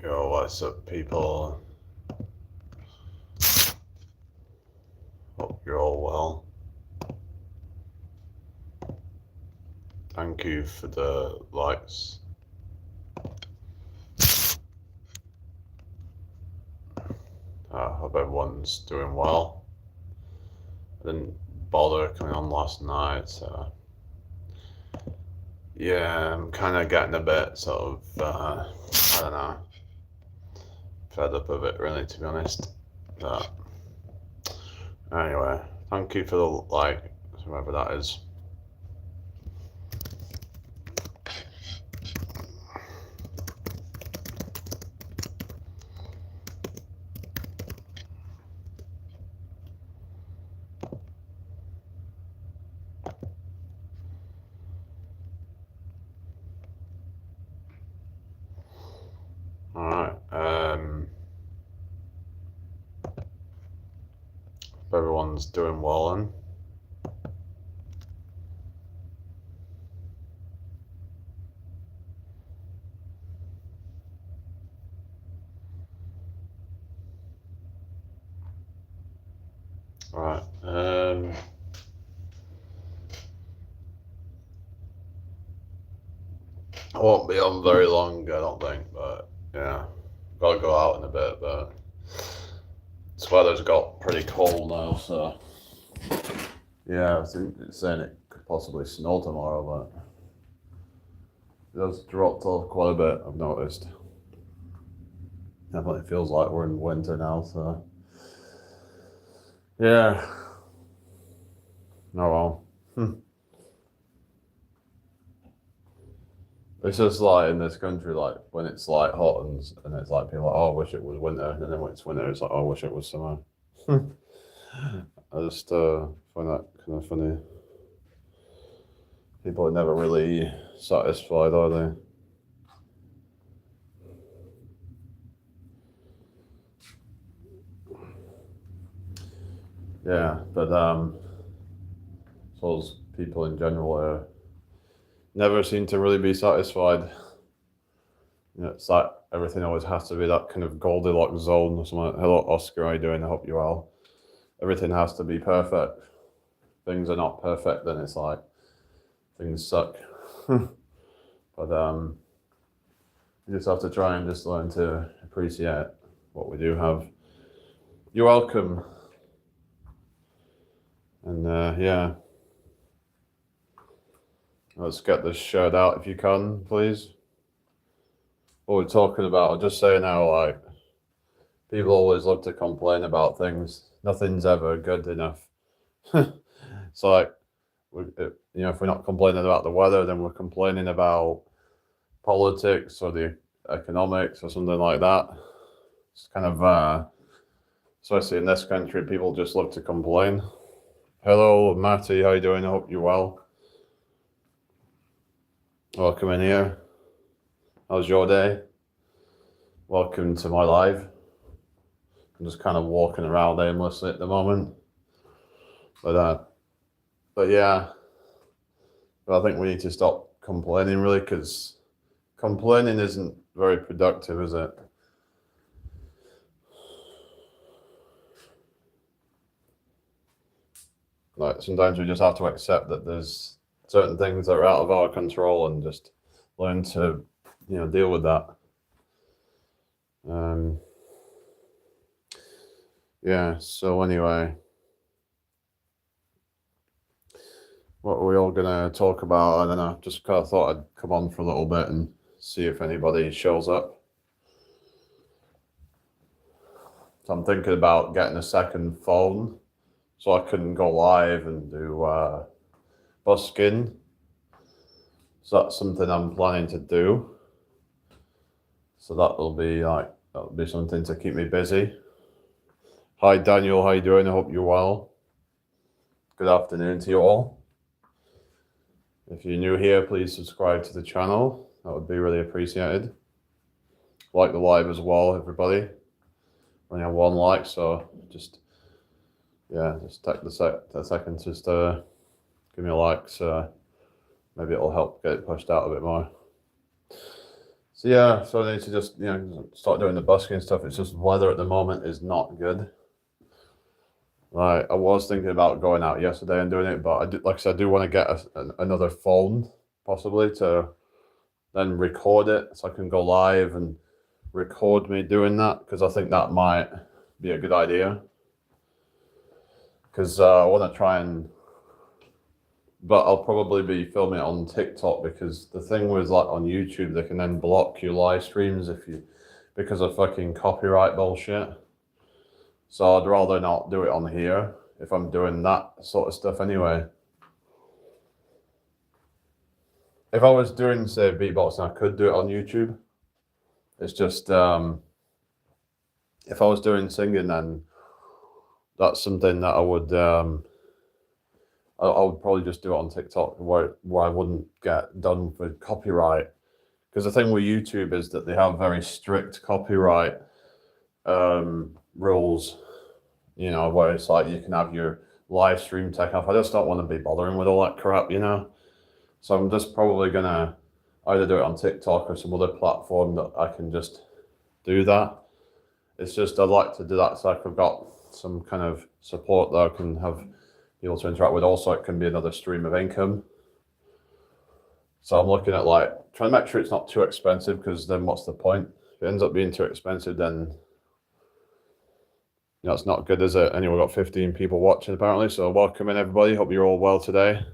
Yo, what's up, people? Hope you're all well. Thank you for the likes. I hope everyone's doing well. I didn't bother coming on last night, so yeah, I'm kind of getting a bit sort of, I don't know, fed up of it, really, to be honest. But anyway, thank you for the like, whoever that is. All right. Hope everyone's doing well then. Right. I won't be on very long, I don't think, but yeah, gotta go out in a bit, but this weather's got pretty cold now, so yeah, I think it's saying it could possibly snow tomorrow, but it has dropped off quite a bit, I've noticed. Definitely feels like we're in winter now, so yeah. Oh well. It's just like in this country, like when it's like hot and it's like people are like, oh, I wish it was winter, and then when it's winter, it's like, oh, I wish it was summer. I just find that kind of funny. People are never really satisfied, are they? Yeah, but suppose people in general never seem to really be satisfied. You know, it's like everything always has to be that kind of Goldilocks zone or something. Like, hello, Oscar, how you doing? I hope you're well. Everything has to be perfect. Things are not perfect, then it's like things suck. But you just have to try and just learn to appreciate what we do have. You're welcome. And yeah, let's get this shared out if you can, please. What we're talking about, I'll just say now, like, people always love to complain about things. Nothing's ever good enough. It's like, if we're not complaining about the weather, then we're complaining about politics or the economics or something like that. It's kind of, especially in this country, people just love to complain. Hello, Matty, how you doing? I hope you're well. Welcome in here. How's your day? Welcome to my live. I'm just kind of walking around aimlessly at the moment. But yeah, but I think we need to stop complaining, really, because complaining isn't very productive, is it? Like, sometimes we just have to accept that there's certain things that are out of our control and just learn to, deal with that. Yeah, so anyway, what are we all gonna talk about? I don't know, just kind of thought I'd come on for a little bit and see if anybody shows up. So I'm thinking about getting a second phone so I can go live and do busking. So that's something I'm planning to do. So that'll be something to keep me busy. Hi Daniel, how you doing? I hope you're well. Good afternoon to you all. If you're new here, please subscribe to the channel. That would be really appreciated. Like the live as well, everybody. Only have one like, so just take the second just to give me a like, so maybe it'll help get it pushed out a bit more. So yeah, so I need to just start doing the busking stuff. It's just weather at the moment is not good. Like I was thinking about going out yesterday and doing it, but like I said, I do want to get another phone possibly to then record it so I can go live and record me doing that, because I think that might be a good idea. Because I want to try and, but I'll probably be filming it on TikTok, because the thing with like on YouTube, they can then block your live streams because of fucking copyright bullshit. So I'd rather not do it on here if I'm doing that sort of stuff anyway. If I was doing, say, beatboxing, I could do it on YouTube. It's just, if I was doing singing, then that's something that I would probably just do it on TikTok, where I wouldn't get done for copyright. Because the thing with YouTube is that they have very strict copyright rules, where it's like you can have your live stream taken off. I just don't want to be bothering with all that crap, So I'm just probably gonna either do it on TikTok or some other platform that I can just do that. It's just I'd like to do that so I've got some kind of support that I can have people to interact with. Also, it can be another stream of income. So I'm looking at like trying to make sure it's not too expensive, because then what's the point? If it ends up being too expensive, then it's not good, is it? Anyway, we've got 15 people watching apparently. So welcome in everybody. Hope you're all well today.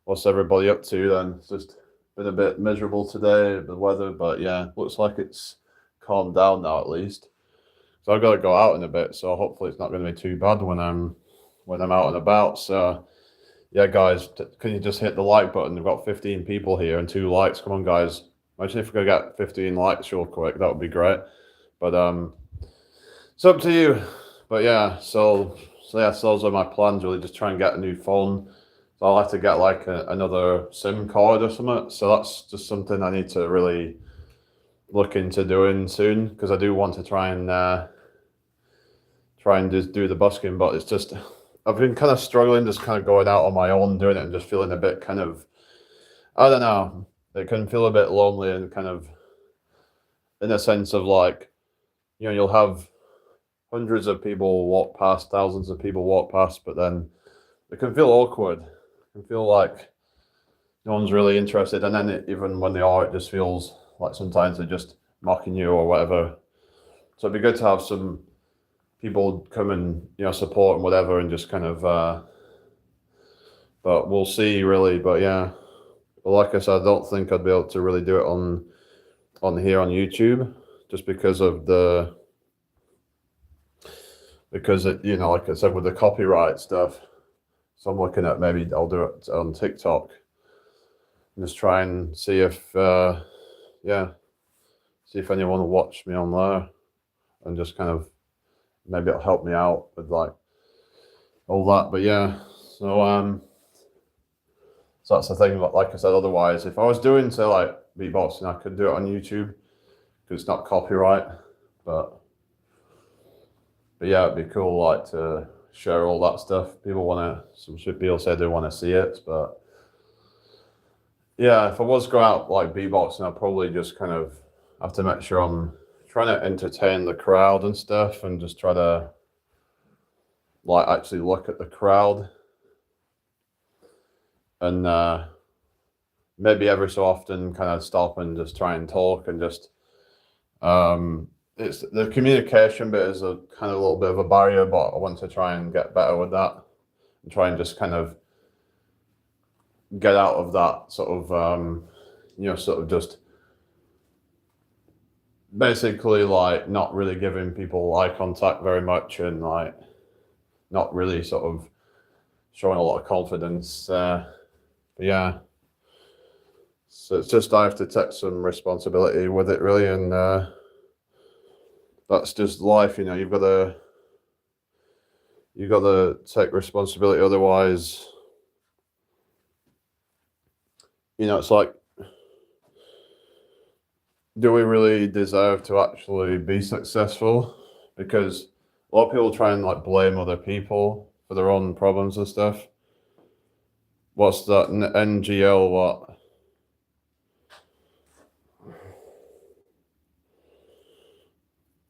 What's everybody up to then? It's just been a bit miserable today, the weather, but yeah, looks like it's calmed down now at least. So I've got to go out in a bit, so hopefully it's not going to be too bad when I'm out and about. So yeah, guys, can you just hit the like button? We've got 15 people here and 2 likes. Come on, guys. Imagine if we could get 15 likes real quick. That would be great. But it's up to you. But yeah, so those are my plans, really. Just try and get a new phone. So I'll have to get like another SIM card or something. So that's just something I need to really look into doing soon, because I do want to try and just do the busking. But it's just I've been kind of struggling, just kind of going out on my own, doing it, and just feeling a bit kind of, I don't know, it can feel a bit lonely, and kind of in a sense of like, you'll have hundreds of people walk past, thousands of people walk past, but then it can feel awkward. It can feel like no one's really interested. And then even when they are, it just feels like sometimes they're just mocking you or whatever. So it'd be good to have some people come and, support and whatever, and just kind of, but we'll see really. But yeah, but like I said, I don't think I'd be able to really do it on here on YouTube, just because of it, like I said, with the copyright stuff. So I'm looking at maybe I'll do it on TikTok and just try and see if anyone will watch me on there, and just kind of maybe it'll help me out with like all that. But yeah, so that's the thing. Like I said, otherwise, if I was doing, say, like beatboxing, I could do it on YouTube because it's not copyright. But yeah, it'd be cool, like, to share all that stuff. Some people say they want to see it, but yeah, if I was going out like beatboxing, I'd probably just kind of have to make sure I'm trying to entertain the crowd and stuff, and just try to like actually look at the crowd, and maybe every so often kind of stop and just try and talk, and just it's the communication bit is a kind of a little bit of a barrier, but I want to try and get better with that, and try and just kind of get out of that sort of just basically like not really giving people eye contact very much, and like not really sort of showing a lot of confidence. But yeah, so it's just I have to take some responsibility with it, really, and that's just life, You've got to take responsibility, otherwise, it's like, do we really deserve to actually be successful? Because a lot of people try and like blame other people for their own problems and stuff. What's that? NGL? What?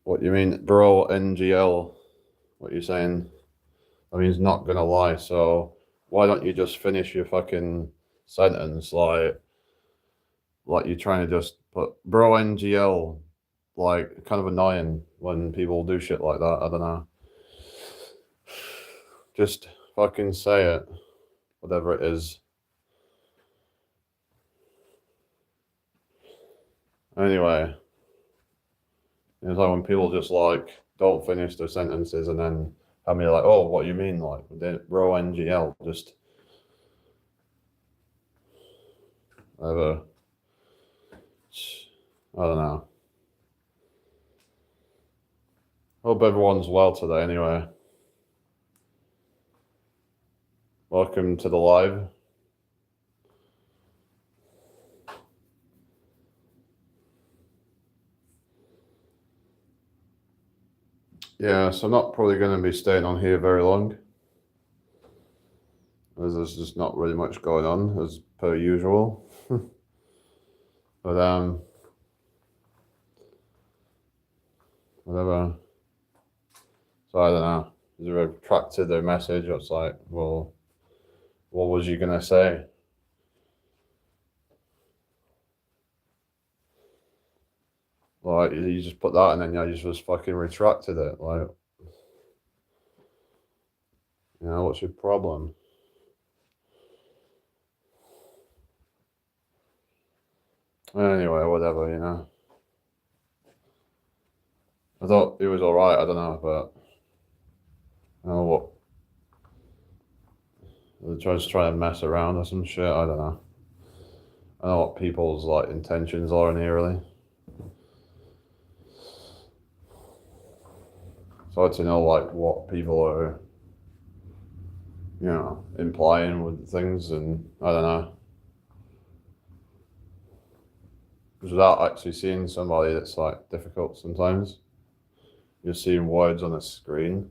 What you mean, bro? NGL? What you saying? I mean, he's not gonna lie. So why don't you just finish your fucking sentence? Like you're trying to just put bro NGL. Like kind of annoying when people do shit like that. I don't know. Just fucking say it, whatever it is. Anyway, it's like when people just like don't finish their sentences and then have me like, oh, what you mean? Like, bro NGL, just whatever. I don't know. Hope everyone's well today anyway. Welcome to the live. Yeah, so I'm not probably going to be staying on here very long, as there's just not really much going on as per usual. But whatever. So I don't know. Is there a track to the message? It's like, well, what was you gonna say? Like you just put that and then you just fucking retracted it. Like, you know, what's your problem? Anyway, whatever, you know. I thought it was alright, I don't know, but I don't know what. They're just trying to mess around or some shit, I don't know. I don't know what people's like intentions are in here really. So I'd like to know like what people are, you know, implying with things, and I don't know. Because without actually seeing somebody, it's like difficult sometimes. You're seeing words on a screen.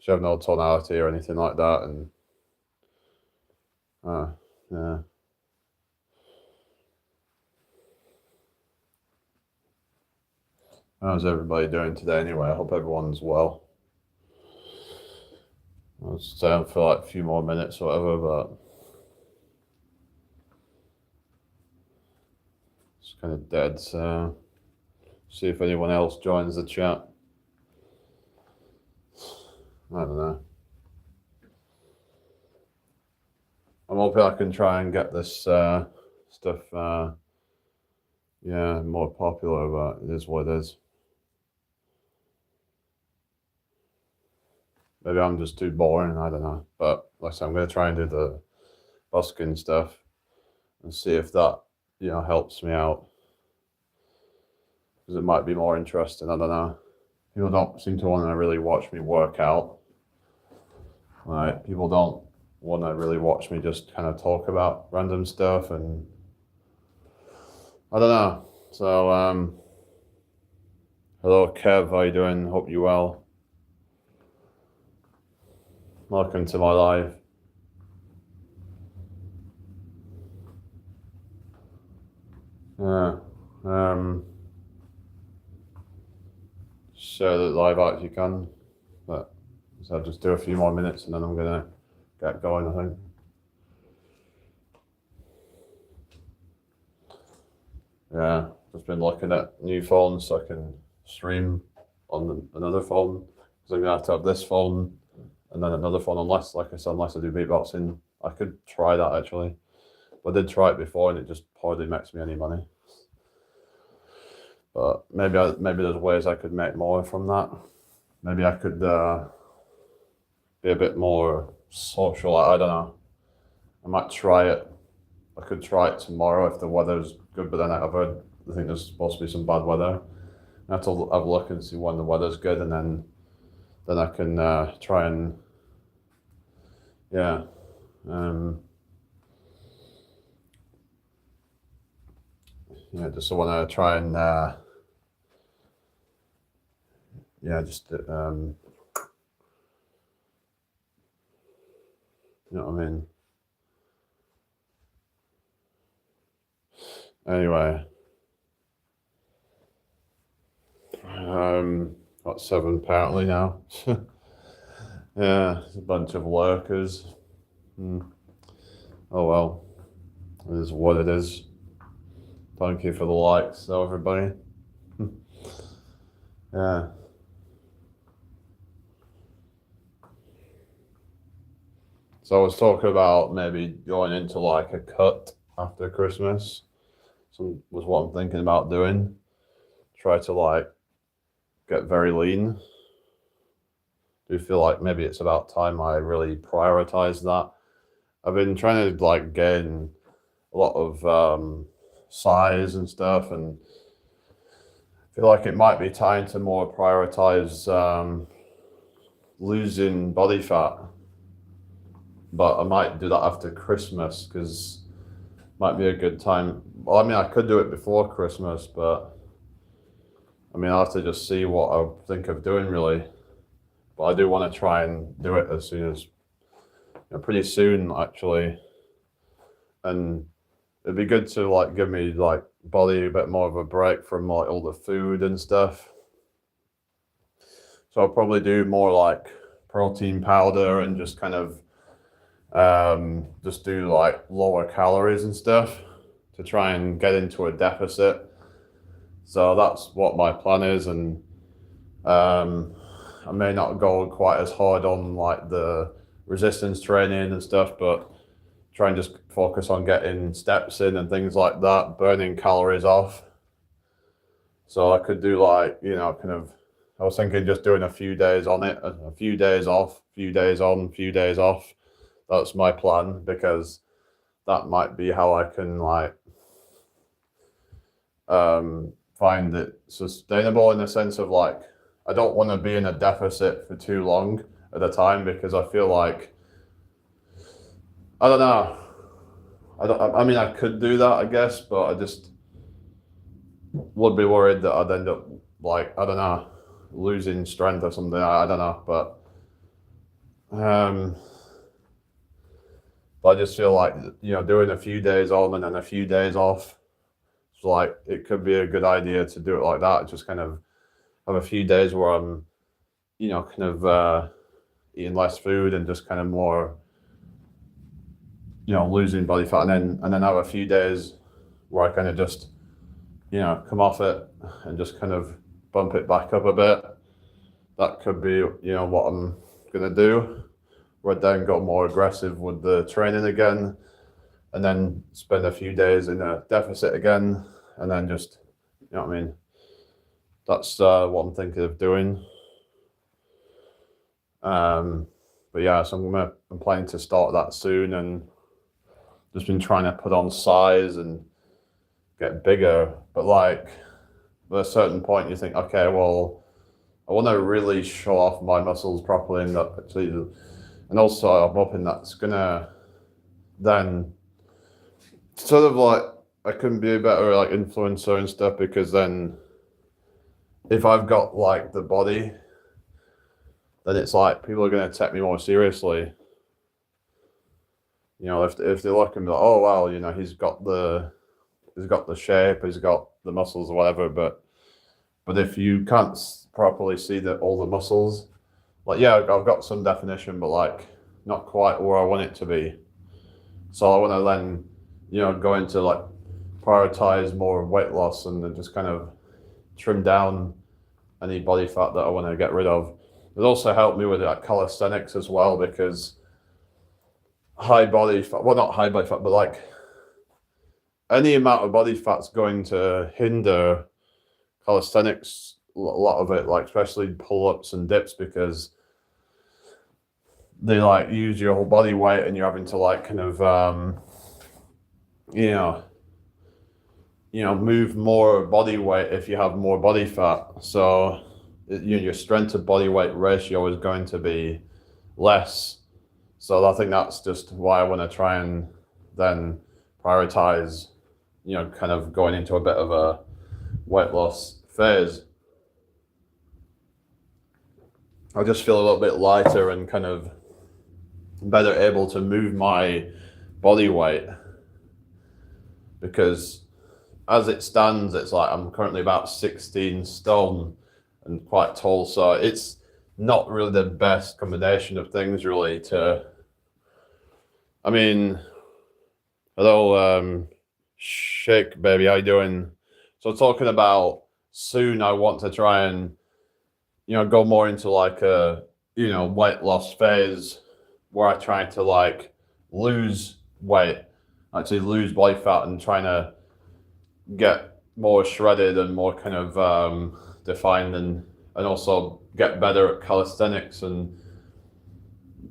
She have no tonality or anything like that, and yeah. How's everybody doing today anyway? I hope everyone's well. I'll stay on for like a few more minutes or whatever, but it's kind of dead, so see if anyone else joins the chat. I don't know. I'm hoping I can try and get this stuff yeah, more popular, but it is what it is. Maybe I'm just too boring, I don't know. But like I said, I'm going to try and do the busking stuff and see if that, you know, helps me out. Because it might be more interesting, I don't know. People don't seem to want to really watch me work out. Like, people don't want to really watch me just kind of talk about random stuff, and I don't know. So, hello, Kev, how you doing? Hope you're well. Welcome to my live. Yeah. Share the live out if you can. But so I'll just do a few more minutes and then I'm gonna get going, I think. Yeah, just been looking at new phones so I can stream on another phone. Because I'm gonna have to have this phone and then another phone, unless, like I said, unless I do beatboxing. I could try that actually. But I did try it before and it just hardly makes me any money. But maybe there's ways I could make more from that. Maybe I could be a bit more social. I don't know. I might try it. I could try it tomorrow if the weather's good, but then I've heard, I think there's supposed to be some bad weather. I have to have a look and see when the weather's good, and then I can try and yeah. Yeah, just want to try and yeah, just You know what I mean? Anyway, got 7 apparently now. Yeah, it's a bunch of lurkers. Oh well, it is what it is. Thank you for the likes, though, everybody. Yeah. So I was talking about maybe going into like a cut after Christmas. So was what I'm thinking about doing. Try to like get very lean. Do you feel like maybe it's about time I really prioritize that? I've been trying to like gain a lot of size and stuff, and I feel like it might be time to more prioritize losing body fat. But I might do that after Christmas because it might be a good time. Well, I mean, I could do it before Christmas, but I mean, I'll have to just see what I think of doing, really. But I do want to try and do it as soon as, pretty soon, actually. And it'd be good to like give me like body a bit more of a break from like all the food and stuff. So I'll probably do more like protein powder and just kind of just do like lower calories and stuff to try and get into a deficit. So that's what my plan is, and I may not go quite as hard on like the resistance training and stuff, but try and just focus on getting steps in and things like that, burning calories off. So I could do like, kind of, I was thinking just doing a few days on it, a few days off, few days on, few days off. That's my plan, because that might be how I can like find it sustainable, in the sense of like, I don't want to be in a deficit for too long at a time, because I feel like, I don't know. I mean, I could do that, I guess, but I just would be worried that I'd end up like, I don't know, losing strength or something. I don't know, but I just feel like, doing a few days on and then a few days off, it's like it could be a good idea to do it like that. Just kind of have a few days where I'm, kind of eating less food and just kind of more, losing body fat, and then have a few days where I kind of just, come off it and just kind of bump it back up a bit. That could be, what I'm gonna do. Where I then go more aggressive with the training again, and then spend a few days in a deficit again, and then just, what I mean. That's what I'm thinking of doing. But yeah, so I'm planning to start that soon, and just been trying to put on size and get bigger. But like, at a certain point, you think, okay, well, I want to really show off my muscles properly, and that actually, and also I'm hoping that's gonna then sort of like, I can be a better like influencer and stuff, because then if I've got like the body, then it's like people are going to take me more seriously. If they look and be like, oh wow, he's got the shape, he's got the muscles or whatever. But if you can't properly see all the muscles, like, yeah, I've got some definition, but like not quite where I want it to be. So I want to then, go into like prioritize more weight loss, and then just kind of trim down any body fat that I want to get rid of. It also helped me with like calisthenics as well, because high body fat, well, not high body fat, but like any amount of body fat's going to hinder calisthenics, a lot of it, like especially pull-ups and dips, because they like use your whole body weight, and you're having to like kind of move more body weight if you have more body fat. So your strength to body weight ratio is going to be less. So I think that's just why I want to try and then prioritize, kind of going into a bit of a weight loss phase. I just feel a little bit lighter and kind of better able to move my body weight, because as it stands, it's like I'm currently about 16 stone and quite tall, so it's not really the best combination of things really to, I mean, hello, Shake baby, how you doing? So talking about soon, I want to try and, go more into like a, weight loss phase where I try to like lose weight, actually lose body fat, and trying to get more shredded and more kind of defined, and also get better at calisthenics and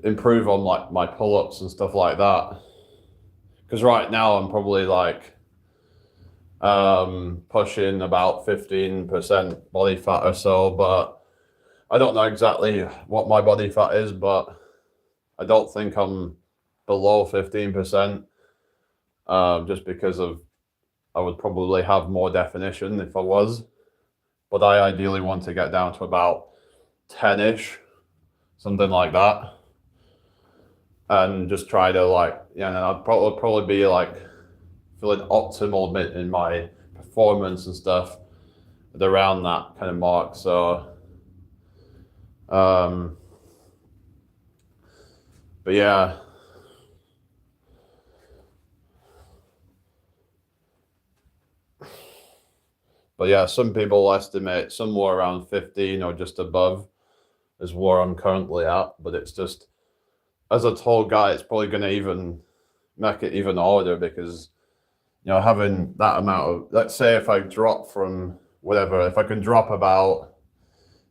improve on like my pull-ups and stuff like that. Because right now I'm probably like pushing about 15% body fat or so, but I don't know exactly what my body fat is, but I don't think I'm below 15%, just because of, I would probably have more definition if I was, but I ideally want to get down to about 10-ish, something like that, and just try to like, and I'd probably be like feeling optimal in my performance and stuff at around that kind of mark. So, but yeah. But yeah, some people estimate somewhere around 15 or just above is where I'm currently at. But it's just, as a tall guy, it's probably going to even make it even harder, because, having that amount of, let's say if I drop from whatever, if I can drop about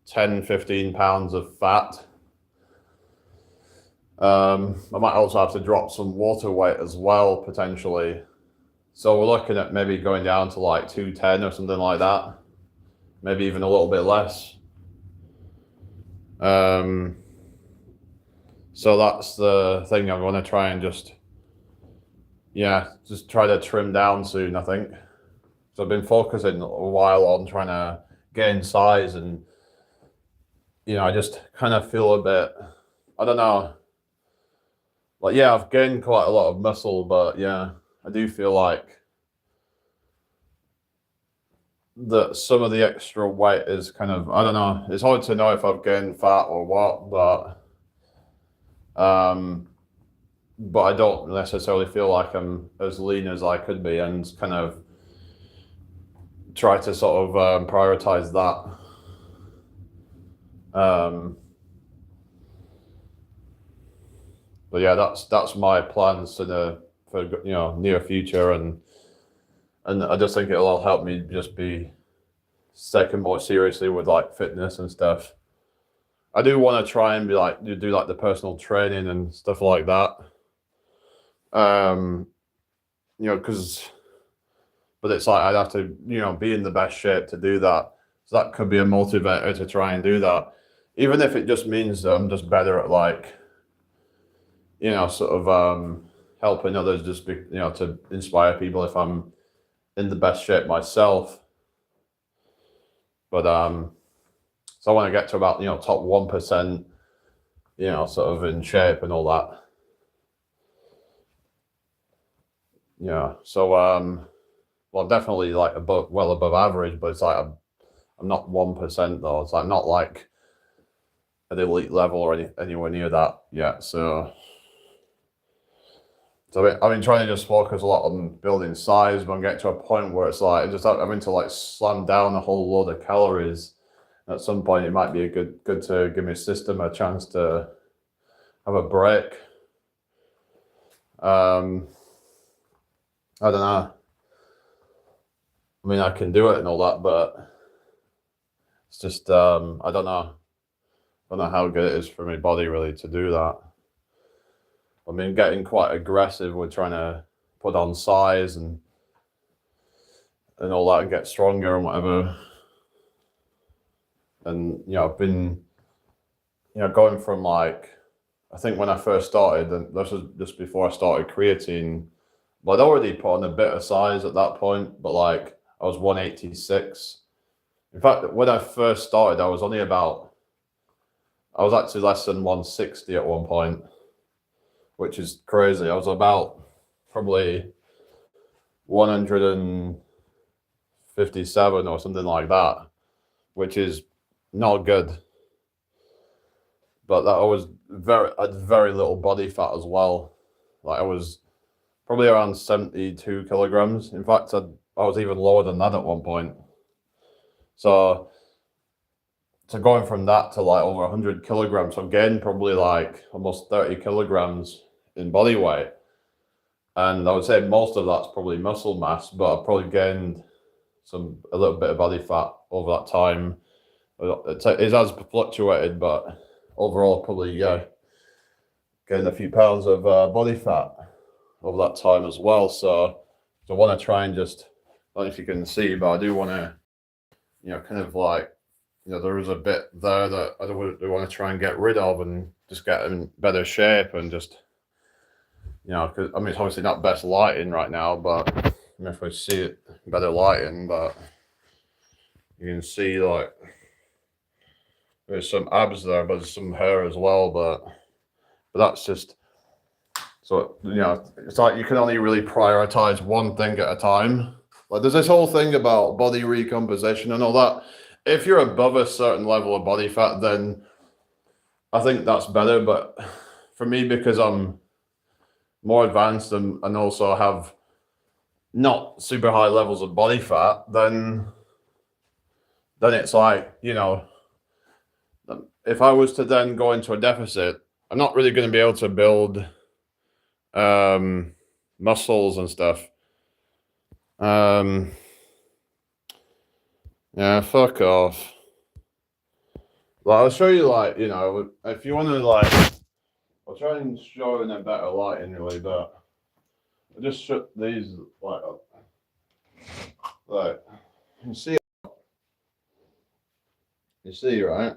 10, 15 pounds of fat, I might also have to drop some water weight as well, potentially. So we're looking at maybe going down to like 210 or something like that, maybe even a little bit less. So that's the thing I'm going to try and just try to trim down soon, I think. So I've been focusing a while on trying to gain size, and, I just kind of feel a bit, I don't know, like, yeah, I've gained quite a lot of muscle, but yeah, I do feel like that some of the extra weight is kind of, I don't know, it's hard to know if I've gained fat or what, but I don't necessarily feel like I'm as lean as I could be, and kind of try to sort of prioritize that. But yeah, that's my plans for near future, and I just think it'll help me just be taken more seriously with like fitness and stuff. I do want to try and be like do like the personal training and stuff like that. Because, but it's like I'd have to be in the best shape to do that. So that could be a motivator to try and do that, even if it just means that I'm just better at like, sort of helping others, just be, to inspire people if I'm in the best shape myself. But so I want to get to about top 1%, sort of in shape and all that. Yeah. So well, definitely like well above average, but it's like I'm not 1% though. It's like not like at elite level or anywhere near that yet. So I've been trying to just focus a lot on building size, but I'm getting to a point where it's like just having to like slam down a whole load of calories. At some point, it might be good to give my system a chance to have a break. I don't know. I mean, I can do it and all that, but it's just I don't know. I don't know how good it is for my body really to do that. I mean, getting quite aggressive with trying to put on size and all that, and get stronger and whatever. And I've been going from like, I think when I first started, and this was just before I started creatine, but I'd already put on a bit of size at that point, but like I was 186. In fact, when I first started, I was actually less than 160 at one point. which is crazy. I was about probably 157 or something like that, which is not good. But that I was had very little body fat as well. Like I was probably around 72 kilograms. In fact, I was even lower than that at one point. So going from that to like over 100 kilograms, I've gained probably like almost 30 kilograms in body weight. And I would say most of that's probably muscle mass, but I've probably gained a little bit of body fat over that time. It has fluctuated, but overall, probably gained a few pounds of body fat over that time as well. So I want to try and just, I don't know if you can see, but I do want to, kind of like, there is a bit there that I want to try and get rid of and just get in better shape and just, because I mean, it's obviously not best lighting right now, but if we see it better lighting, but you can see like there's some abs there, but there's some hair as well, but that's just, so, it's like you can only really prioritize one thing at a time. Like there's this whole thing about body recomposition and all that. If you're above a certain level of body fat, then I think that's better. But for me, because I'm more advanced and also have not super high levels of body fat, then it's like, if I was to then go into a deficit, I'm not really going to be able to build muscles and stuff. Yeah, fuck off. Like, I'll show you, like, if you want to, like, I'll try and show in a better lighting, really, but I'll just shut these light up. Like, you see, right?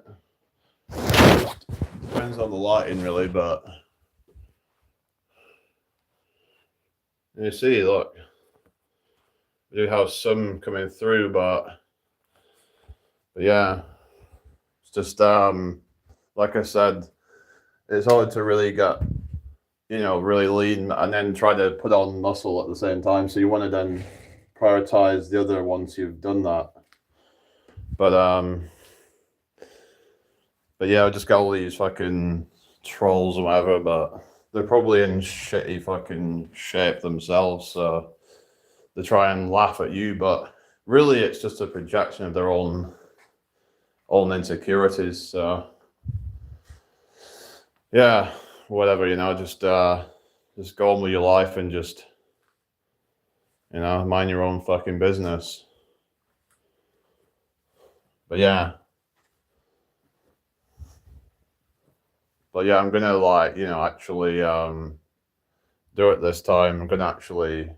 Depends on the lighting, really, but you see, look, we do have some coming through, but yeah, it's just like I said, it's hard to really get really lean and then try to put on muscle at the same time. So you want to then prioritize the other once you've done that. But yeah, I just got all these fucking trolls or whatever, but they're probably in shitty fucking shape themselves, so they try and laugh at you, but really it's just a projection of their own insecurities. So yeah, whatever, just go on with your life and just mind your own fucking business. But yeah, I'm gonna actually do it this time. I'm gonna actually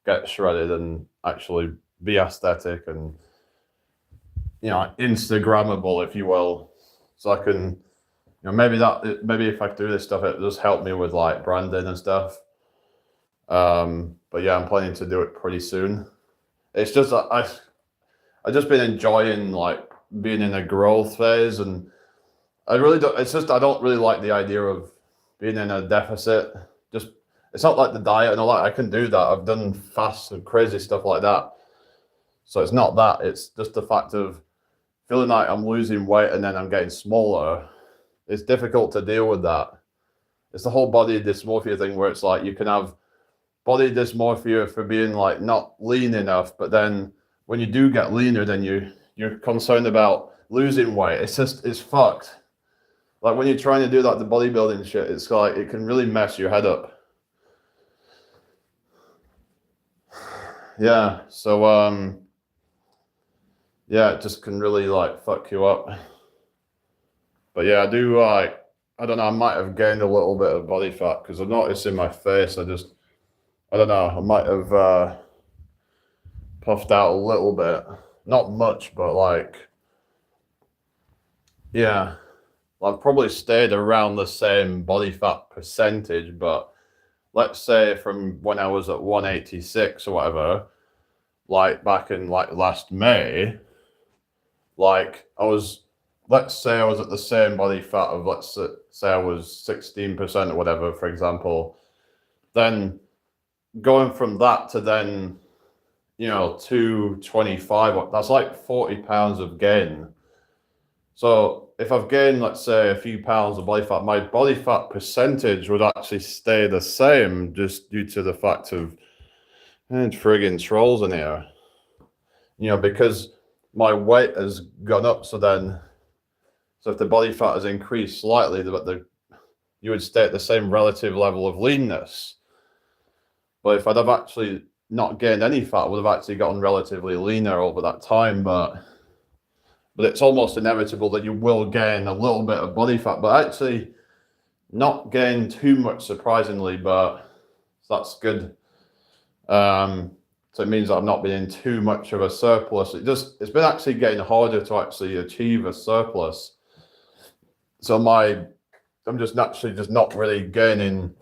get shredded and actually be aesthetic and Instagrammable, if you will, so I can maybe if I do this stuff, it just help me with like branding and stuff. But yeah, I'm planning to do it pretty soon. It's just I've just been enjoying like being in a growth phase, and I really don't. It's just I don't really like the idea of being in a deficit. Just it's not like the diet and all that. I can do that. I've done fasts and crazy stuff like that. So it's not that. It's just the fact of feeling like I'm losing weight and then I'm getting smaller. It's difficult to deal with that. It's the whole body dysmorphia thing where it's like you can have body dysmorphia for being like not lean enough, but then when you do get leaner, then you're concerned about losing weight. It's fucked. Like when you're trying to do like the bodybuilding shit, it's like it can really mess your head up. Yeah, so yeah, it just can really like fuck you up. But yeah, I do I don't know, I might have gained a little bit of body fat because I've noticed in my face, I don't know, I might have puffed out a little bit. Not much, but like, yeah, I've probably stayed around the same body fat percentage, but let's say from when I was at 186 or whatever, like back in like last May, like I was let's say I was at the same body fat of, let's say I was 16% or whatever, for example, then going from that to then, 225, that's like 40 pounds of gain. So if I've gained, let's say, a few pounds of body fat, my body fat percentage would actually stay the same just due to the fact of friggin' trolls in here. Because my weight has gone up, so if the body fat has increased slightly, you would stay at the same relative level of leanness. But if I'd have actually not gained any fat, I would have actually gotten relatively leaner over that time. But it's almost inevitable that you will gain a little bit of body fat, but actually not gain too much, surprisingly, but that's good. So it means that I'm not being in too much of a surplus. It's been actually getting harder to actually achieve a surplus. So I'm just naturally just not really gaining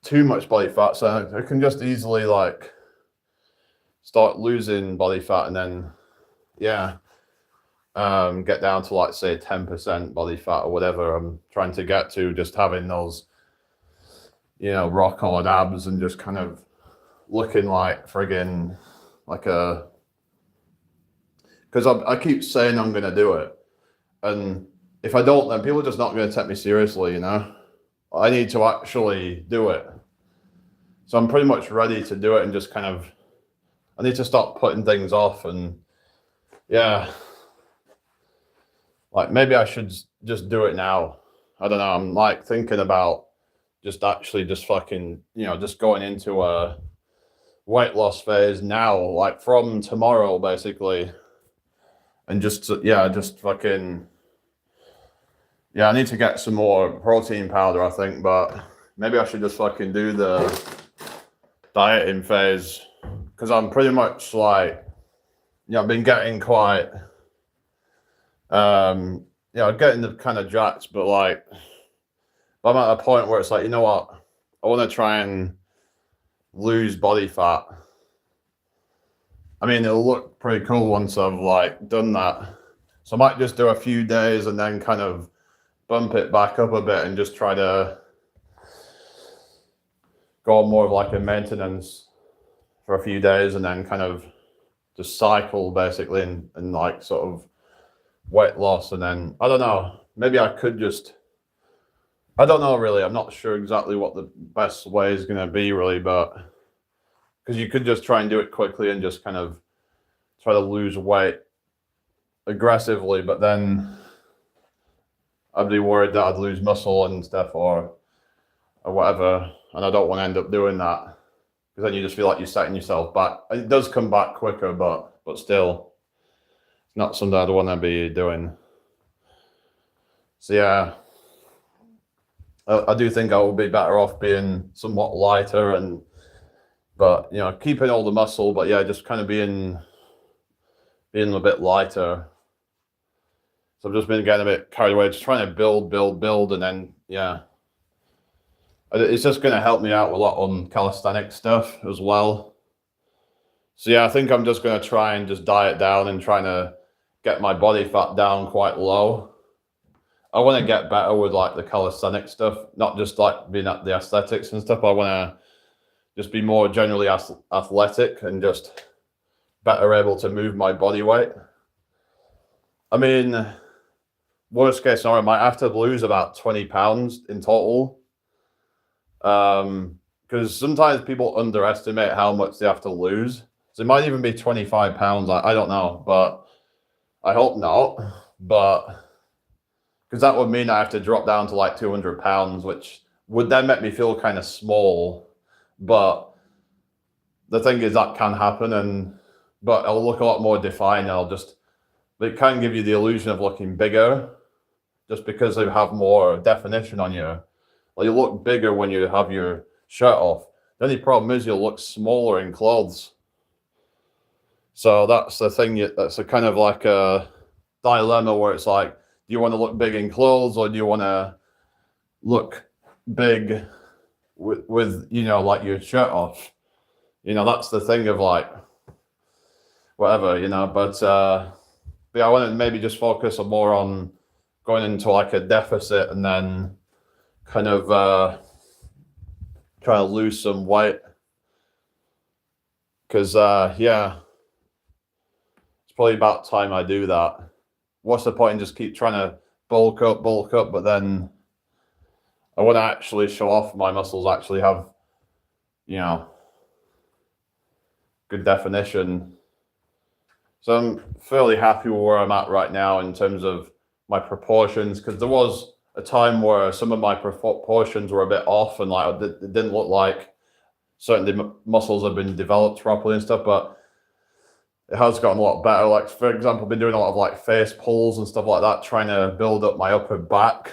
too much body fat. So I can just easily like start losing body fat and then, get down to like say 10% body fat or whatever I'm trying to get to, just having those, rock hard abs and just kind of looking like friggin' like because I keep saying I'm going to do it. And if I don't, then people are just not going to take me seriously, I need to actually do it. So I'm pretty much ready to do it and just kind of, I need to stop putting things off and like maybe I should just do it now. I don't know. I'm like thinking about just actually just fucking, just going into a weight loss phase now, like from tomorrow, basically. And just fucking, I need to get some more protein powder, I think, but maybe I should just fucking do the dieting phase because I'm pretty much like, I've been getting quite, getting the kind of jacked, but like, I'm at a point where it's like, you know what? I want to try and lose body fat. I mean, it'll look pretty cool once I've like done that. So I might just do a few days and then kind of bump it back up a bit and just try to go on more of like a maintenance for a few days and then kind of just cycle basically and like sort of weight loss. And then, I don't know, maybe I could just, I don't know really. I'm not sure exactly what the best way is going to be really, but because you could just try and do it quickly and just kind of try to lose weight aggressively, but then I'd be worried that I'd lose muscle and stuff or whatever, and I don't want to end up doing that because then you just feel like you're setting yourself back. It does come back quicker, but still, it's not something I'd want to be doing. So I do think I would be better off being somewhat lighter but keeping all the muscle, but just kind of being a bit lighter. So I've just been getting a bit carried away, just trying to build, and then it's just going to help me out a lot on calisthenic stuff as well. So I think I'm just going to try and just diet down and trying to get my body fat down quite low. I want to get better with like the calisthenic stuff, not just like being at the aesthetics and stuff. I want to just be more generally athletic and just better able to move my body weight. I mean, worst case scenario, I might have to lose about 20 pounds in total. Because sometimes people underestimate how much they have to lose. So it might even be 25 pounds. I don't know, but I hope not. But because that would mean I have to drop down to like 200 pounds, which would then make me feel kind of small. But the thing is that can happen, but it'll look a lot more defined. It can give you the illusion of looking bigger just because they have more definition on you. Well, you look bigger when you have your shirt off. The only problem is you'll look smaller in clothes. So that's the thing. That's a kind of like a dilemma where it's like, do you want to look big in clothes or do you want to look big with like your shirt off? That's the thing of like, whatever, but I want to maybe just focus more on going into like a deficit and then kind of trying to lose some weight. Because yeah, it's probably about time I do that. What's the point in just keep trying to bulk up, but then I want to actually show off my muscles actually have, you know, good definition. So I'm fairly happy with where I'm at right now in terms of my proportions, because there was a time where some of my proportions were a bit off and like it didn't look like certain muscles have been developed properly and stuff, but it has gotten a lot better. Like, for example, I've been doing a lot of like face pulls and stuff like that, trying to build up my upper back,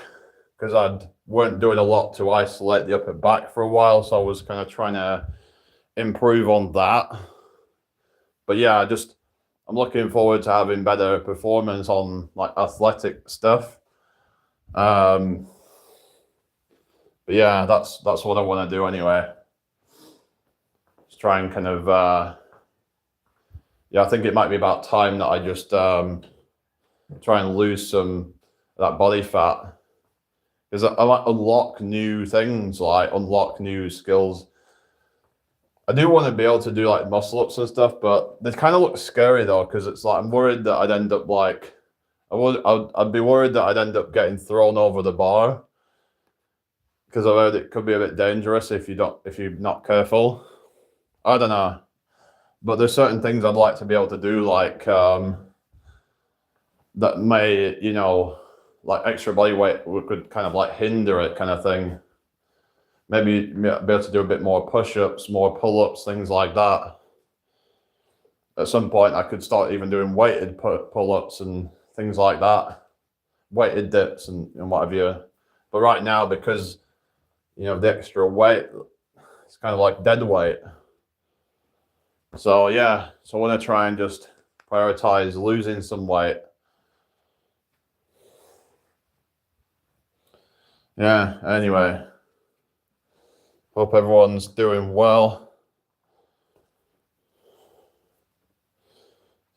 because I weren't doing a lot to isolate the upper back for a while. So I was kind of trying to improve on that. But yeah, I'm looking forward to having better performance on like athletic stuff. But yeah, that's what I want to do anyway. Just try and kind of yeah, I think it might be about time that I just try and lose some of that body fat, because I might unlock new things, like unlock new skills. I do want to be able to do like muscle ups and stuff, but they kind of look scary though, because it's like I'm worried that I'd end up like I'd be worried that I'd end up getting thrown over the bar, because I've heard it could be a bit dangerous if you're not careful. I don't know. But there's certain things I'd like to be able to do, like that may, you know, like extra body weight could kind of like hinder it, kind of thing. Maybe be able to do a bit more push-ups, more pull-ups, things like that. At some point, I could start even doing weighted pull-ups and things like that, weighted dips and what have you. But right now, because, you know, the extra weight, it's kind of like dead weight. So yeah, so I want to try and just prioritize losing some weight. Yeah, anyway, hope everyone's doing well.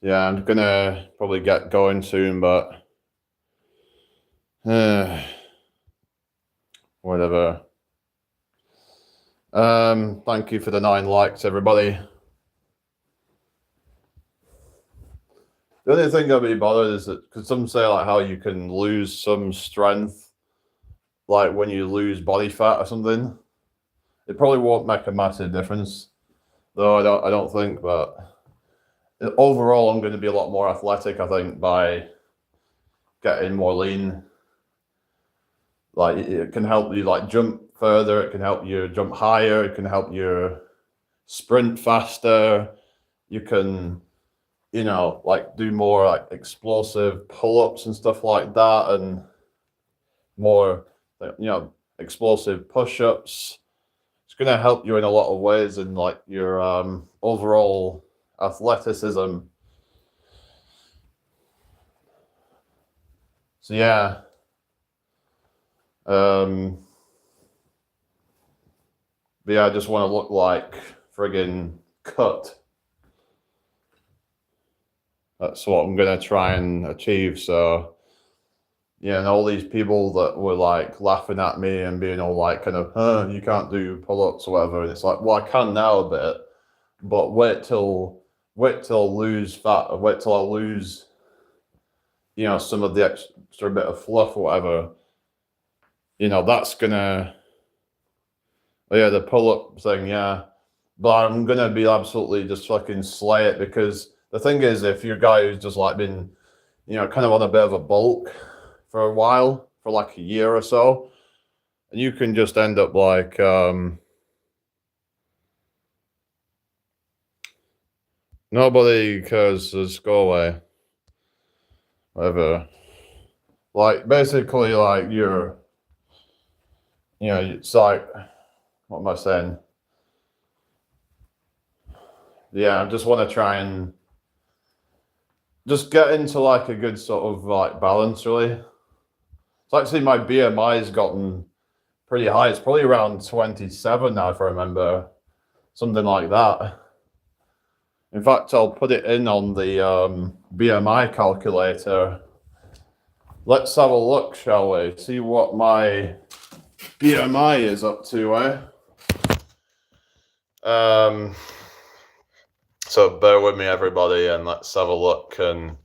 Yeah, I'm gonna probably get going soon, but whatever. Thank you for the 9 likes, everybody. The only thing I'd be bothered is that, because some say like how you can lose some strength, like when you lose body fat or something. It probably won't make a massive difference, though. I don't think. But overall, I'm going to be a lot more athletic, I think, by getting more lean. Like, it can help you like jump further. It can help you jump higher. It can help you sprint faster. You can, you know, like do more like explosive pull-ups and stuff like that, and more, you know, explosive push-ups. It's going to help you in a lot of ways in like your overall athleticism. So yeah, but yeah, I just want to look like friggin' cut. That's what I'm going to try and achieve. So yeah, and all these people that were like laughing at me and being all like kind of, you can't do pull-ups or whatever. And it's like, well, I can now a bit, but wait till I lose fat, wait till I lose, you know, some of the extra bit of fluff or whatever. You know, that's gonna, oh yeah, the pull-up thing, yeah. But I'm gonna be absolutely just fucking slay it, because the thing is, if you're a guy who's just like been, you know, kind of on a bit of a bulk for a while, for like a year or so, and you can just end up like nobody cares, just go away, whatever. Like, basically, like, you're, you know, it's like, what am I saying? Yeah, I just want to try and just get into like a good sort of like balance, really. It's actually, my BMI has gotten pretty high. It's probably around 27 now, if I remember, something like that. In fact, I'll put it in on the BMI calculator. Let's have a look, shall we? See what my BMI is up to, eh? So bear with me, everybody, and let's have a look. And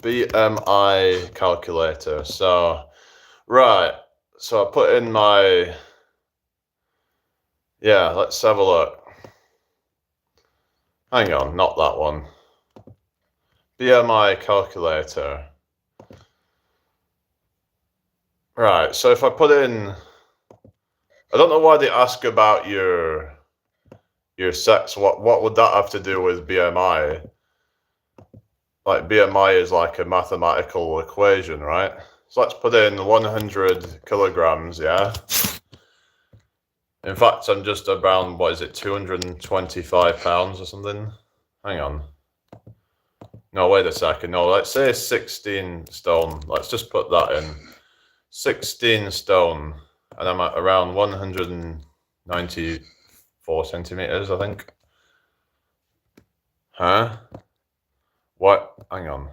BMI calculator. So, right. So I put in my, yeah, let's have a look. Hang on, not that one. BMI calculator. Right, so if I put in, I don't know why they ask about your sex. What would that have to do with BMI? Like BMI is like a mathematical equation, right? So let's put in 100 kilograms, yeah? In fact, I'm just around, what is it, 225 pounds or something? Hang on. No, wait a second. No, let's say 16 stone. Let's just put that in. 16 stone. And I'm at around 194 centimeters, I think. Huh? What? Hang on.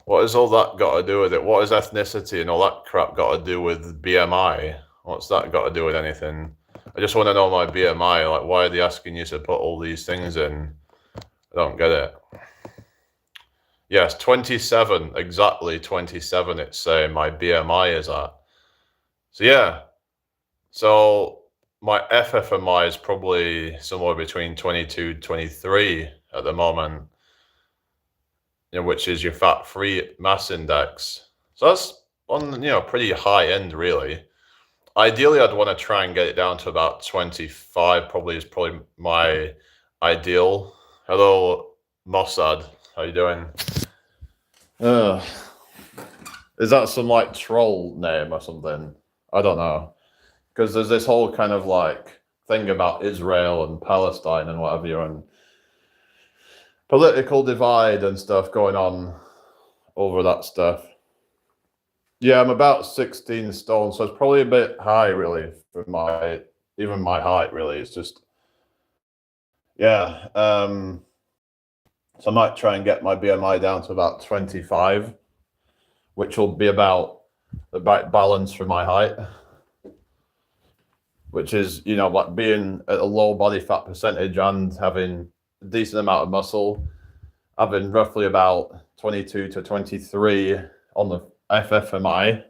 What has all that got to do with it? What has ethnicity and all that crap got to do with BMI? What's that got to do with anything? I just want to know my BMI. Like, why are they asking you to put all these things in? I don't get it. Yes, 27, exactly 27, it's saying my BMI is at. So yeah, so my FFMI is probably somewhere between 22, 23 at the moment, which is your fat-free mass index. So that's on, pretty high end, really. Ideally, I'd want to try and get it down to about 25, probably my ideal. Hello, Mossad. How you doing? Is that some like troll name or something? I don't know. Because there's this whole kind of like thing about Israel and Palestine and whatever, and political divide and stuff going on over that stuff. Yeah, I'm about 16 stone, so it's probably a bit high, really, for even my height, really. It's just, yeah. So I might try and get my BMI down to about 25, which will be about the right balance for my height, which is, like being at a low body fat percentage and having a decent amount of muscle, having roughly about 22 to 23 on the FFMI,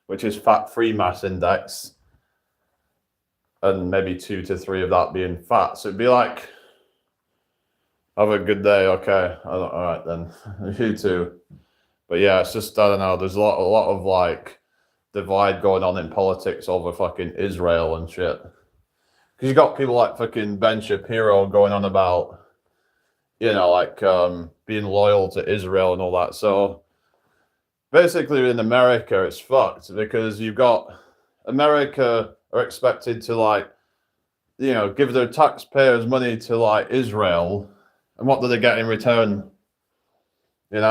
which is fat-free mass index, and maybe 2 to 3 of that being fat. So it'd be like, have a good day, okay. All right then, you too. But yeah, it's just, I don't know, there's a lot of like divide going on in politics over fucking Israel and shit. Because you got people like fucking Ben Shapiro going on about, like being loyal to Israel and all that. So basically in America, it's fucked because you've got America are expected to like, give their taxpayers money to like Israel. And what do they get in return? It's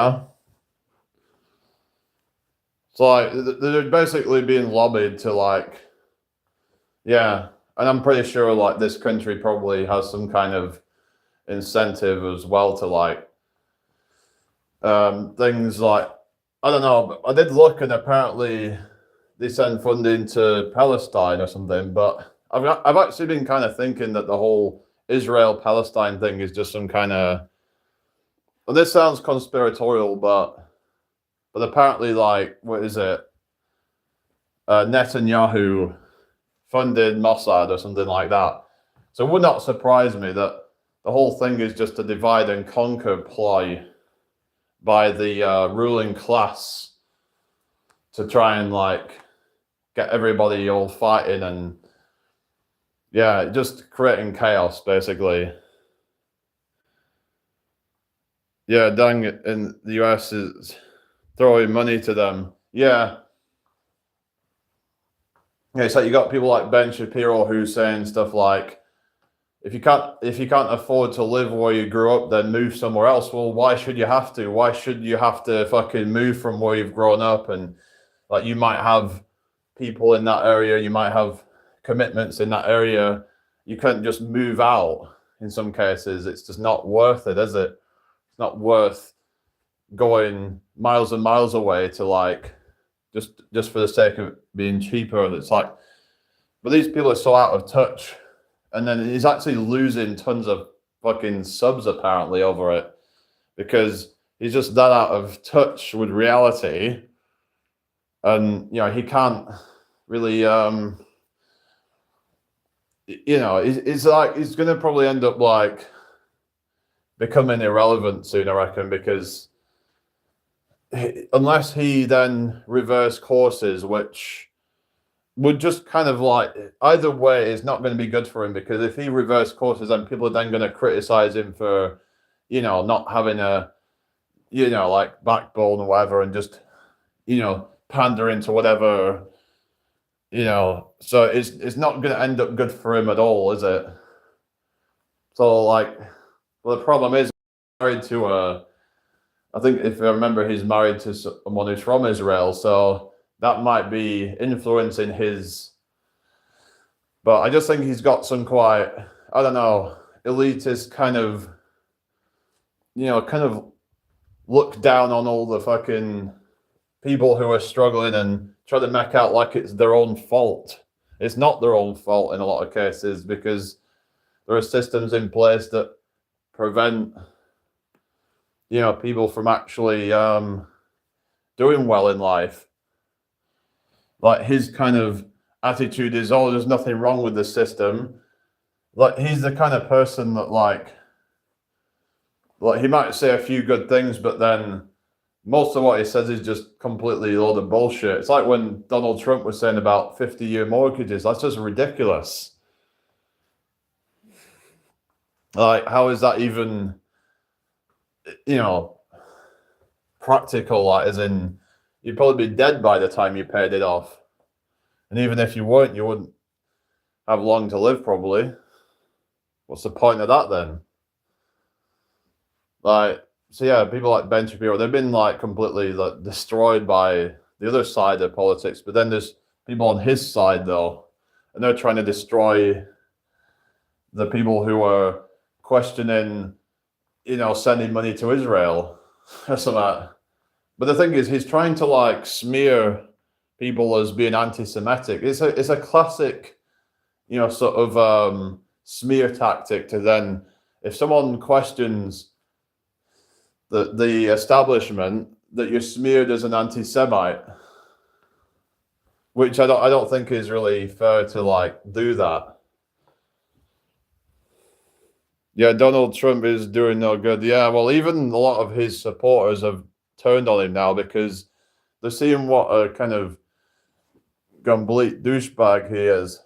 like they're basically being lobbied to like, yeah. And I'm pretty sure like this country probably has some kind of incentive as well to like things like, I don't know, but I did look and apparently they send funding to Palestine or something, but I've actually been kind of thinking that the whole Israel-Palestine thing is just some kind of, well, this sounds conspiratorial, but apparently, like, what is it? Netanyahu funded Mossad or something like that. So it would not surprise me that the whole thing is just a divide and conquer ploy by the ruling class to try and like get everybody all fighting and yeah, just creating chaos basically. Yeah, Dang in the US is throwing money to them. Yeah. Yeah, so you got people like Ben Shapiro who's saying stuff like, if you can't afford to live where you grew up, then move somewhere else. Well, why should you have to? Why should you have to fucking move from where you've grown up? And like, you might have people in that area, you might have commitments in that area. You couldn't just move out in some cases. It's just not worth it, is it? It's not worth going miles and miles away to like just for the sake of being cheaper. And it's like, but these people are so out of touch, and then he's actually losing tons of fucking subs apparently over it because he's just that out of touch with reality, and you know he can't really you know it's like he's gonna probably end up like becoming irrelevant soon, I reckon, because unless he then reverse courses, which would just kind of like either way is not going to be good for him, because if he reverse courses, then people are then going to criticize him for, you know, not having a, you know, like backbone or whatever, and just, you know, pandering to whatever, you know. So it's not going to end up good for him at all, is it? So like, well, the problem is married to a. I think if I remember, he's married to someone who's from Israel, so that might be influencing his. But I just think he's got some quite, I don't know, elitist kind of, you know, kind of look down on all the fucking people who are struggling and try to make out like it's their own fault. It's not their own fault in a lot of cases, because there are systems in place that prevent, you know, people from actually doing well in life. Like his kind of attitude is, oh, there's nothing wrong with the system. Like he's the kind of person that like he might say a few good things, but then most of what he says is just completely a load of bullshit. It's like when Donald Trump was saying about 50-year mortgages. That's just ridiculous. Like, how is that even, you know, practical? Like, as in, you'd probably be dead by the time you paid it off. And even if you weren't, you wouldn't have long to live, probably. What's the point of that then? Like, so yeah, people like Ben Shapiro, they've been like completely like destroyed by the other side of politics. But then there's people on his side though, and they're trying to destroy the people who are questioning, you know, sending money to Israel or something. But the thing is, he's trying to like smear people as being anti-Semitic. It's a classic, you know, sort of smear tactic to then, if someone questions the establishment, that you're smeared as an anti-Semite, which I don't think is really fair to like do that. Yeah, Donald Trump is doing no good. Yeah, well, even a lot of his supporters have turned on him now because they're seeing what a kind of complete douchebag he is.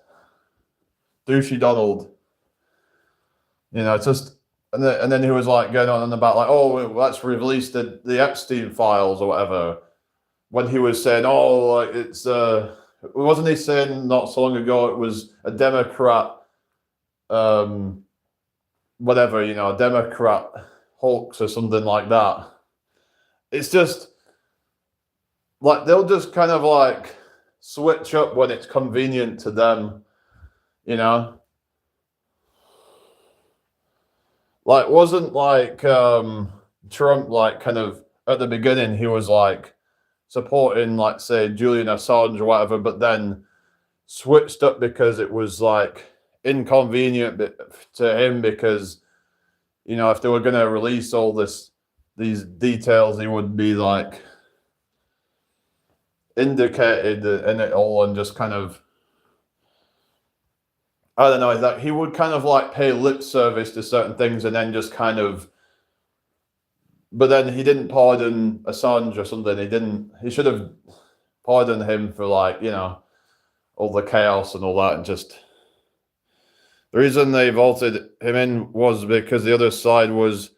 Douchey Donald. You know, it's just, and then he was like going on about like, oh, let's release the Epstein files or whatever. When he was saying, oh, like it's wasn't he saying not so long ago it was a Democrat, whatever, you know, a Democrat hoax or something like that. It's just like they'll just kind of like switch up when it's convenient to them, you know. Like, wasn't like Trump like kind of at the beginning he was like supporting like say Julian Assange or whatever, but then switched up because it was like inconvenient to him, because, you know, if they were going to release all these details, he would be like indicated in it all, and just kind of, I don't know, that he would kind of like pay lip service to certain things and then just kind of, but then he didn't pardon Assange or something. He should have pardoned him for like, you know, all the chaos and all that. And just the reason they voted him in was because the other side was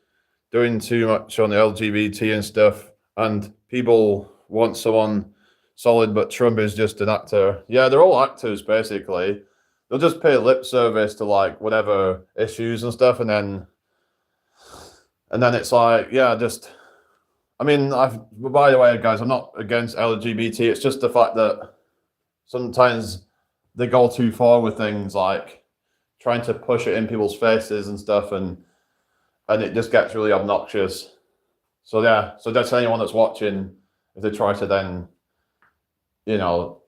doing too much on the LGBT and stuff, and people want someone solid, but Trump is just an actor. Yeah, they're all actors basically. They'll just pay lip service to like whatever issues and stuff, and then it's like, yeah, just, I mean, by the way, guys, I'm not against LGBT. It's just the fact that sometimes they go too far with things, like trying to push it in people's faces and stuff, and it just gets really obnoxious. So yeah, so that's anyone that's watching, if they try to then, you know,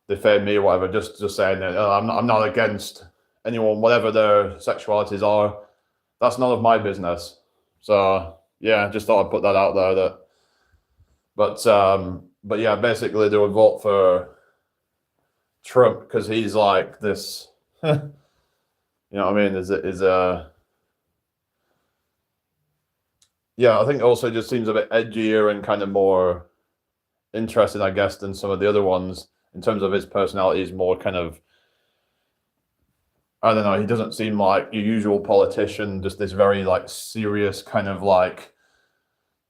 defame me or whatever, just saying that I'm not against anyone, whatever their sexualities are. That's none of my business. So yeah, just thought I'd put that out there. But yeah, basically they would vote for Trump because he's like this. You know what I mean? Yeah, I think also just seems a bit edgier and kind of more interesting, I guess, than some of the other ones in terms of his personality. Is more kind of, I don't know, he doesn't seem like your usual politician, just this very like serious kind of like,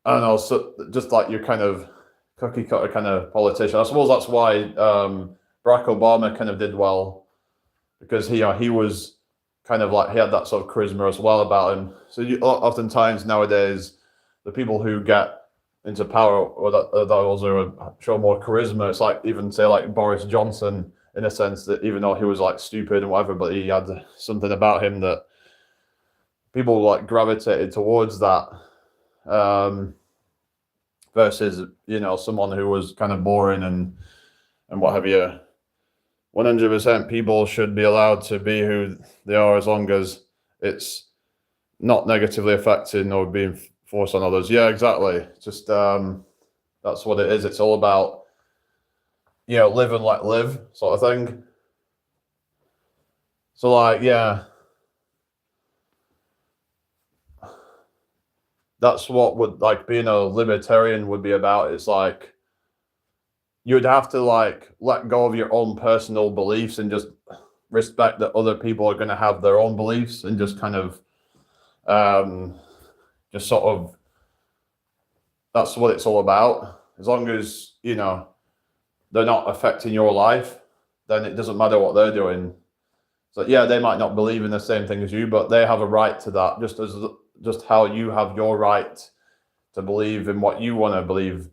I don't know, so just like your kind of cookie cutter kind of politician. I suppose that's why Barack Obama kind of did well, because he was kind of like, he had that sort of charisma as well about him. So oftentimes nowadays, the people who get into power or those who show more charisma, it's like even say like Boris Johnson, in a sense that even though he was like stupid and whatever, but he had something about him that people like gravitated towards that. Versus, you know, someone who was kind of boring and what have you. 100% people should be allowed to be who they are as long as it's not negatively affecting or being forced on others. Yeah, exactly. Just that's what it is. It's all about, you know, live and let live sort of thing. So like, yeah, that's what would like being a libertarian would be about. It's like you would have to like let go of your own personal beliefs and just respect that other people are going to have their own beliefs, and just kind of just sort of, that's what it's all about. As long as, you know, they're not affecting your life, then it doesn't matter what they're doing. So yeah, they might not believe in the same thing as you, but they have a right to that, just how you have your right to believe in what you want to believe.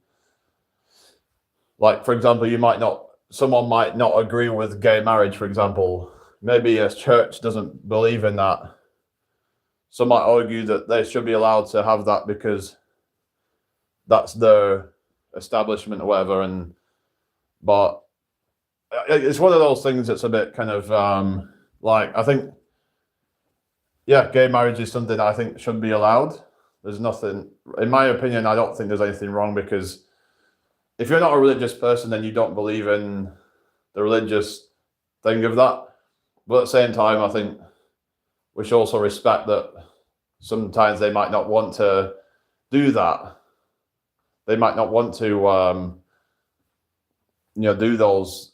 Like, for example, someone might not agree with gay marriage, for example. Maybe a church doesn't believe in that. Some might argue that they should be allowed to have that because that's their establishment or whatever. But it's one of those things that's a bit kind of like, I think, yeah, gay marriage is something I think should be allowed. There's nothing, in my opinion, I don't think there's anything wrong, because if you're not a religious person, then you don't believe in the religious thing of that. But at the same time, I think we should also respect that sometimes they might not want to do that. They might not want to, you know, do those,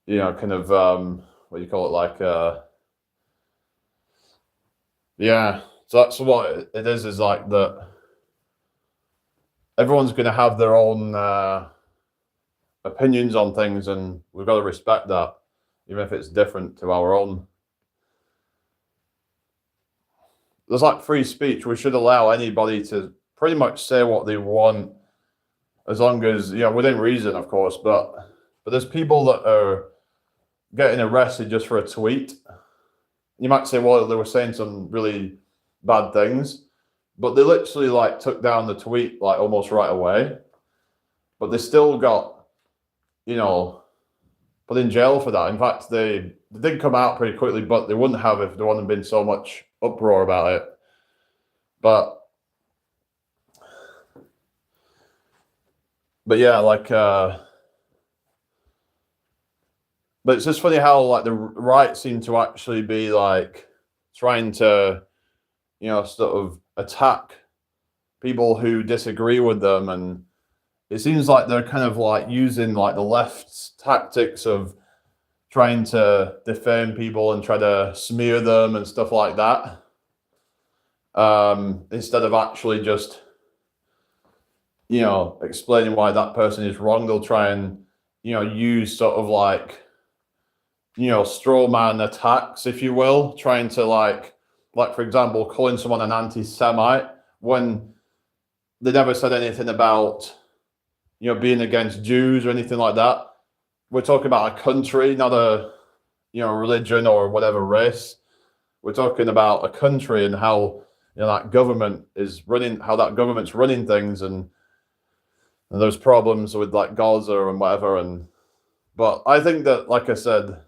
you know, kind of, what do you call it, like, yeah. So that's what it is like that everyone's going to have their own opinions on things, and we've got to respect that, even if it's different to our own. There's like free speech. We should allow anybody to pretty much say what they want, as long as, you know, within reason, of course. But there's people that are getting arrested just for a tweet. You might say, well, they were saying some really bad things, but they literally like took down the tweet like almost right away. But they still got, you know, put in jail for that. In fact, they did come out pretty quickly, but they wouldn't have if there wouldn't have been so much uproar about it. But yeah, like, but it's just funny how like the right seem to actually be like trying to, you know, sort of attack people who disagree with them. And it seems like they're kind of like using like the left's tactics of trying to defame people and try to smear them and stuff like that. Instead of actually just, you know, explaining why that person is wrong, they'll try and, you know, use sort of like, you know, straw man attacks, if you will, trying to like for example, calling someone an anti-Semite when they never said anything about, you know, being against Jews or anything like that. We're talking about a country, not a, you know, religion or whatever race. We're talking about a country and how that government is running, how that government's running things, and there's problems with like Gaza and whatever. But I think that, like I said,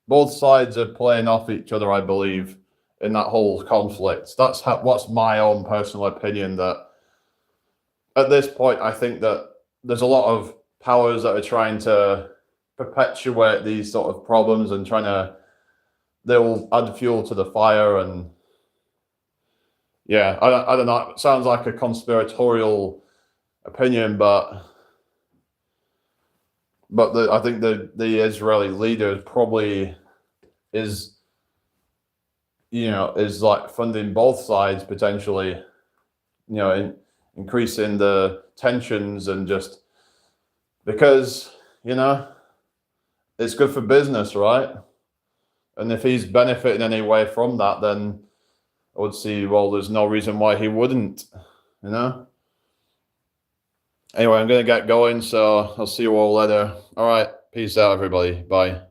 both sides are playing off each other, I believe, in that whole conflict. What's my own personal opinion, that at this point, I think that there's a lot of powers that are trying to perpetuate these sort of problems and they'll add fuel to the fire. And yeah, I don't know, it sounds like a conspiratorial opinion, but I think the Israeli leader probably is like funding both sides potentially, increasing the tensions, and just because, it's good for business, right? And if he's benefiting any way from that, then I would see, well, there's no reason why he wouldn't, Anyway, I'm going to get going, so I'll see you all later. All right. Peace out, everybody. Bye.